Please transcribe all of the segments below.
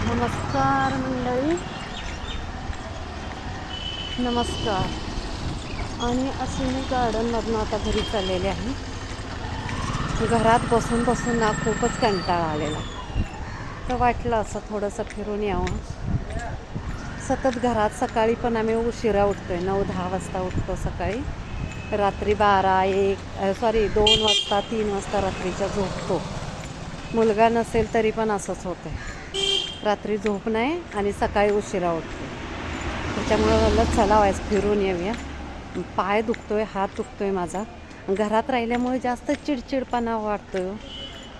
नमस्कार मंडळी, नमस्कार. आणि असे मी गार्डनमधून आता घरी चाललेले आहे. घरात बसून बसून ना खूपच कंटाळा आलेला, तर वाटलं असं थोडंसं फिरून यावं. सतत घरात सकाळी पण आम्ही उशिरा उठतो आहे, 9-10 वाजता उठतो सकाळी. रात्री 2 वाजता 3 वाजता रात्रीच्या झोपतो. मुलगा नसेल तरी पण असंच होतं आहे, रात्री झोप नाही आणि सकाळी उशिरा उठतो. त्याच्यामुळं म्हणलं चला वाईस फिरून येऊया. पाय दुखतोय, हात दुखतोय माझा. घरात राहिल्यामुळे जास्त चिडचिडपणा वाटतो,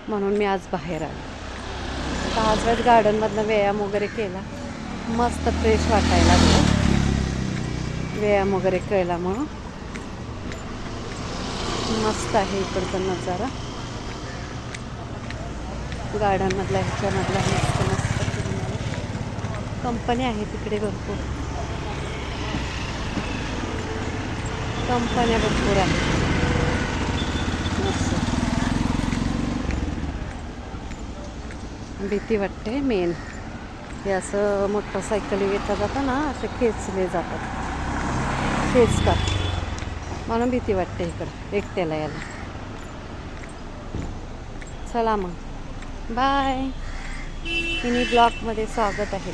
म्हणून मी आज बाहेर आले. तर आज वेळेस गार्डनमधनं व्यायाम वगैरे केला, मस्त फ्रेश वाटायला लागलं व्यायाम वगैरे केल्यामुळं. मस्त आहे इकडचा नजारा गार्डनमधला, ह्याच्यामधला मस्त मस्त कंपनी आहे तिकडे, भरपूर कंपन्या भरपूर आहेत. मस्त भीती वाटते मेन हे असं मोटरसायकली येता जाता ना, असे खेचले खेचतात, म्हणून भीती वाटते इकडं एकट्याला यायला. चला मग बाय. मिनी ब्लॉगमध्ये स्वागत आहे.